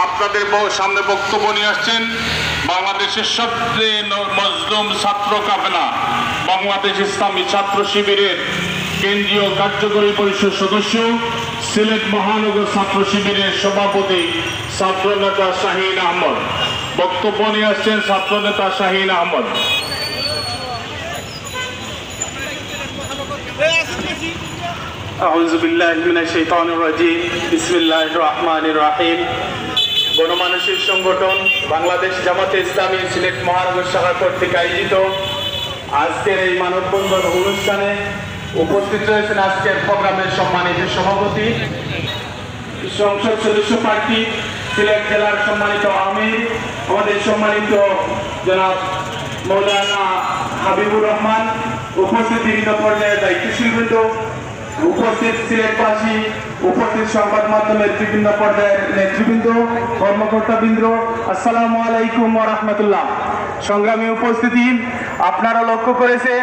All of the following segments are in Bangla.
আপনাদের সামনে বক্তব্য নিয়ে আসছেন বাংলাদেশের সবচেয়ে মজলুম ছাত্র কাফেলা বাংলাদেশ ইসলামী ছাত্র শিবিরের কেন্দ্রীয় কার্যকরী পরিষদ সদস্য, সিলেট মহানগর ছাত্র শিবিরের সভাপতি ছাত্রনেতা শাহীন আহমদ। বক্তব্য নিয়ে আসছেন ছাত্রনেতা শাহীন আহমদ। আউযু বিল্লাহি মিনাশ শাইতানির রাজিম। বিসমিল্লাহির রহমানির রহিম। গণমানুষের সংগঠন বাংলাদেশ জামাতে ইসলামী সিলেট মহানগর শাখা কর্তৃক আয়োজিত আজকের এই মানববন্ধন অনুষ্ঠানে উপস্থিত রয়েছেন আজকের প্রোগ্রামের সম্মানিত সভাপতি, সংসদ সদস্য প্রার্থী সিলেট জেলার সম্মানিত আমির, আমাদের সম্মানিত জনাব মৌলানা হাবিবুর রহমান, উপস্থিত বিভিন্ন পর্যায়ের দায়িত্বশীল বৃন্দ, উপস্থিত সিলেটবাসী, উপস্থিত সংবাদ মাধ্যমের বিভিন্ন পর্যায়ের নেতৃবৃন্দ, কর্মকর্তাবৃন্দ, আসসালামু আলাইকুম ওয়া রাহমাতুল্লাহ। সংগ্রামী উপস্থিতি, আপনারা লক্ষ্য করেছেন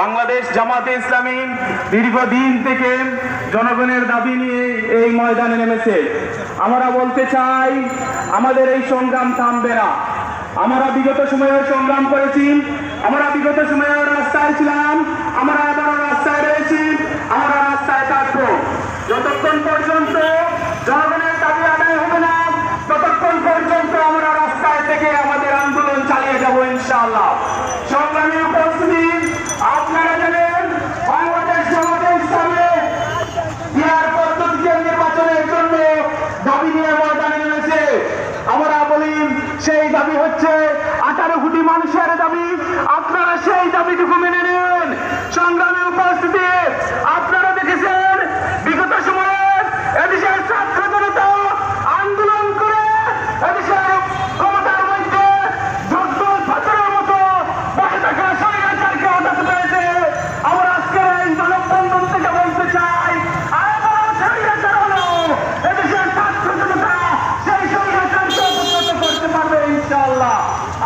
বাংলাদেশ জামাতে ইসলামী দীর্ঘদিন থেকে জনগণের দাবি নিয়ে এই ময়দানে নেমেছে। আমরা বলতে চাই, আমাদের এই সংগ্রাম থামবে না। আমরা বিগত সময়েও সংগ্রাম করেছি, আমরা বিগত সময়েও রাস্তায় ছিলাম, আমরা এবারও রাস্তায় রয়েছি, আমরা রাস্তায় থাকবো। যতক্ষণ পর্যন্ত জনগণের দাবি আদায় হবে না, ততক্ষণ পর্যন্ত আমরা রাস্তায় থেকে আমাদের আন্দোলন চালিয়ে যাবো ইনশাআল্লাহ। সংগ্রামী উপস্থিতি, আপনারা জানেন বাংলাদেশ জামাতে ইসলামী বিহার পদ্ধতিতে নির্বাচনের জন্য দাবি নিয়ে ময়দানে নেমেছে। আমরা বলি সেই দাবি হচ্ছে 18 কোটি মানুষের দাবি, আপনারা সেই দাবিটুকু মেনে নিন। সংগ্রামী উপস্থিতি, আপনারা দেখেছেন বিগত সময়ে এদেশের ছাত্র জনতা আন্দোলন করে এদেশের ক্ষমতার মধ্যে যুদ্ধ ছাত্রের মতো বসে থাকা স্বৈরাচারকে হটাতে পেরেছে। আমরা আজকের এই মানববন্ধন থেকে বলতে চাই, আবার স্বৈরাচার হলো এদেশের ছাত্র জনতা সেই স্বৈরাচারকে উপযুক্ত করতে পারবে ইনশাআল্লাহ।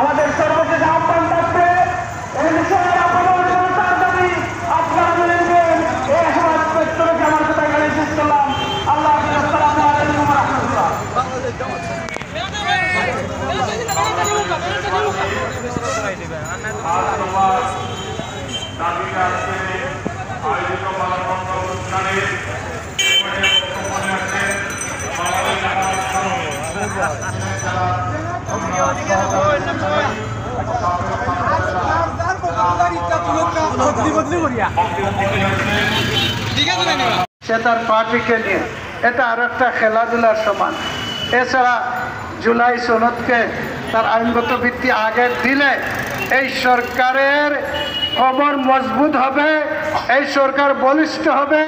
আমাদের সর্বশেষ আহ্বান থাকবে, এদেশের আপামর জনতার দাবি আপনারা মেনে নেবেন। এই আশাবাদ ব্যক্ত রেখে আমার কথা এখানে শেষ করলাম। আল্লাহ হাফেজ। আসসালামু আলাইকুম ওয়া রাহমাতুল্লাহ। সে তার পার্টিকে নিয়ে, এটা আর একটা খেলাধুলার সমান। এছাড়া জুলাই সনদকে তার আইনগত ভিত্তি আগে দিলে এই সরকারের কবর মজবুত হবে, এই সরকার বলিষ্ঠ হবে।